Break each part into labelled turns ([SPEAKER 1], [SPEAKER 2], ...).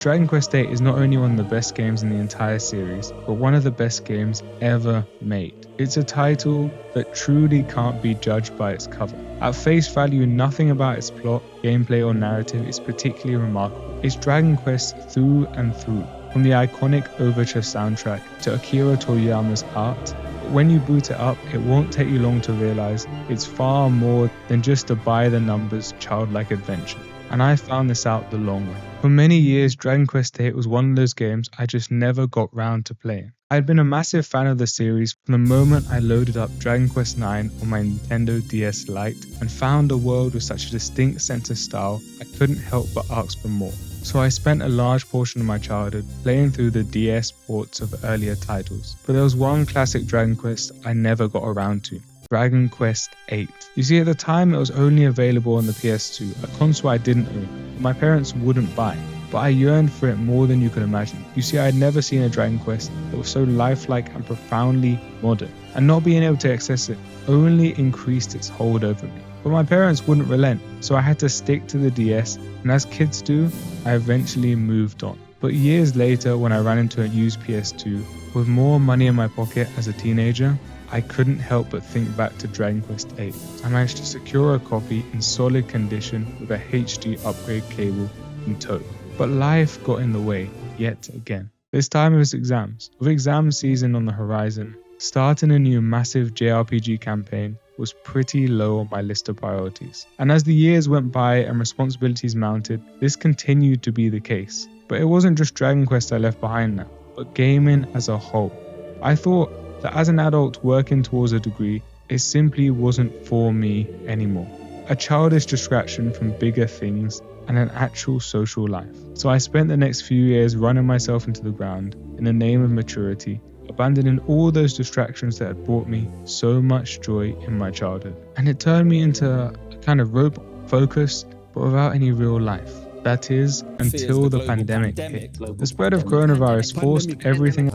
[SPEAKER 1] Dragon Quest VIII is not only one of the best games in the entire series, but one of the best games ever made. It's a title that truly can't be judged by its cover. At face value, nothing about its plot, gameplay or narrative is particularly remarkable. It's Dragon Quest through and through, from the iconic Overture soundtrack to Akira Toriyama's art. But when you boot it up, it won't take you long to realize it's far more than just a by-the-numbers childlike adventure. And I found this out the long way. For many years, Dragon Quest VIII was one of those games I just never got round to playing. I had been a massive fan of the series from the moment I loaded up Dragon Quest IX on my Nintendo DS Lite and found a world with such a distinct sense of style I couldn't help but ask for more. So I spent a large portion of my childhood playing through the DS ports of earlier titles. But there was one classic Dragon Quest I never got around to. Dragon Quest VIII. You see, at the time it was only available on the PS2, a console I didn't own, but my parents wouldn't buy. But I yearned for it more than you can imagine. You see, I had never seen a Dragon Quest that was so lifelike and profoundly modern, and not being able to access it only increased its hold over me. But my parents wouldn't relent, so I had to stick to the DS, and as kids do, I eventually moved on. But years later, when I ran into a used PS2, with more money in my pocket as a teenager, I couldn't help but think back to Dragon Quest VIII. I managed to secure a copy in solid condition with a HD upgrade cable in tow. But life got in the way, yet again. This time it was exams. With exam season on the horizon, starting a new massive JRPG campaign was pretty low on my list of priorities. And as the years went by and responsibilities mounted, this continued to be the case. But it wasn't just Dragon Quest I left behind now, but gaming as a whole. I thought that as an adult working towards a degree, it simply wasn't for me anymore. A childish distraction from bigger things and an actual social life. So I spent the next few years running myself into the ground in the name of maturity, abandoning all those distractions that had brought me so much joy in my childhood. And it turned me into a kind of robot, focused, but without any real life. That is, until the pandemic hit. The spread of coronavirus forced everything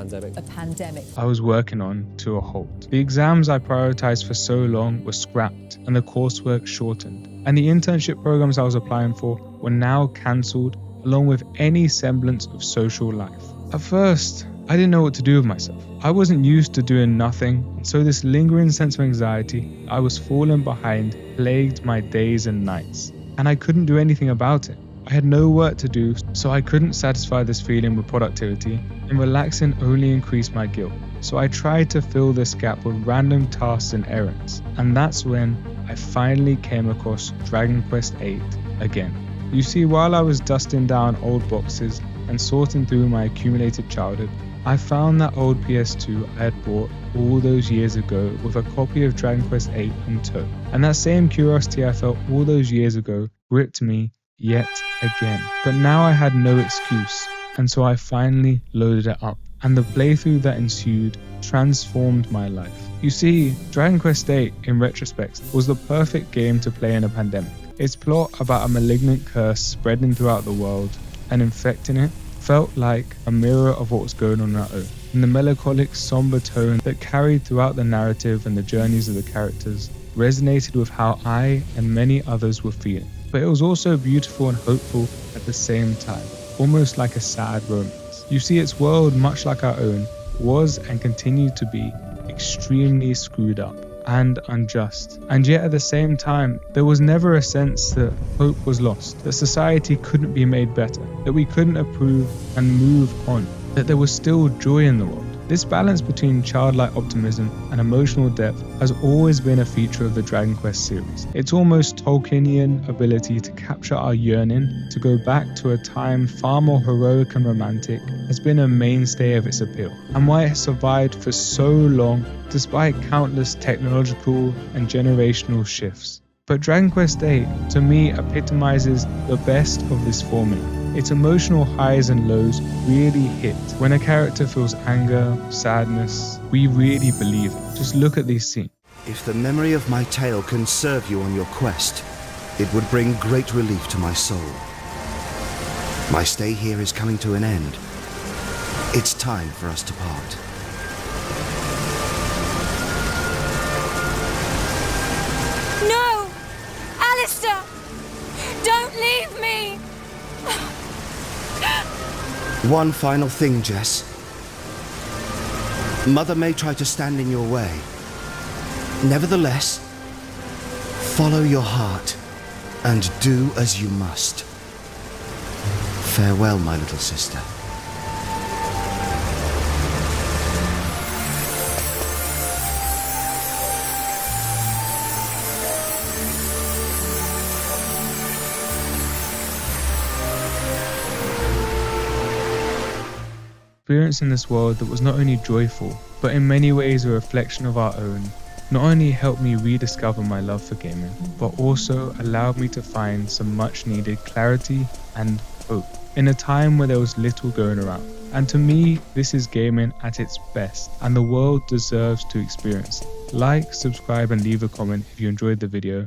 [SPEAKER 1] I was working on to a halt. The exams I prioritized for so long were scrapped and the coursework shortened. And the internship programs I was applying for were now cancelled, along with any semblance of social life. At first, I didn't know what to do with myself. I wasn't used to doing nothing, and so this lingering sense of anxiety I was falling behind plagued my days and nights. And I couldn't do anything about it. I had no work to do, so I couldn't satisfy this feeling with productivity, and relaxing only increased my guilt. So I tried to fill this gap with random tasks and errands, and that's when I finally came across Dragon Quest VIII again. You see, while I was dusting down old boxes and sorting through my accumulated childhood, I found that old PS2 I had bought all those years ago with a copy of Dragon Quest VIII in tow. And that same curiosity I felt all those years ago gripped me yet again. But now I had no excuse, and so I finally loaded it up. And the playthrough that ensued transformed my life. You see, Dragon Quest VIII, in retrospect, was the perfect game to play in a pandemic. Its plot about a malignant curse spreading throughout the world and infecting it felt like a mirror of what was going on our own. And the melancholic, somber tone that carried throughout the narrative and the journeys of the characters resonated with how I and many others were feeling. But it was also beautiful and hopeful at the same time, almost like a sad romance. You see, its world, much like our own, was and continued to be extremely screwed up and unjust. And yet at the same time, there was never a sense that hope was lost, that society couldn't be made better, that we couldn't improve and move on, that there was still joy in the world. This balance between childlike optimism and emotional depth has always been a feature of the Dragon Quest series. Its almost Tolkienian ability to capture our yearning to go back to a time far more heroic and romantic has been a mainstay of its appeal, and why it has survived for so long despite countless technological and generational shifts. But Dragon Quest VIII, to me, epitomizes the best of this formula. Its emotional highs and lows really hit. When a character feels anger, sadness, we really believe it. Just look at these scenes.
[SPEAKER 2] If the memory of my tale can serve you on your quest, it would bring great relief to my soul. My stay here is coming to an end. It's time for us to part.
[SPEAKER 3] No! Alistair! Don't leave me!
[SPEAKER 2] One final thing, Jess. Mother may try to stand in your way. Nevertheless, follow your heart and do as you must. Farewell, my little sister.
[SPEAKER 1] Experiencing this world that was not only joyful, but in many ways a reflection of our own, not only helped me rediscover my love for gaming, but also allowed me to find some much needed clarity and hope in a time where there was little going around. And to me, this is gaming at its best, and the world deserves to experience it. Like, subscribe, and leave a comment if you enjoyed the video.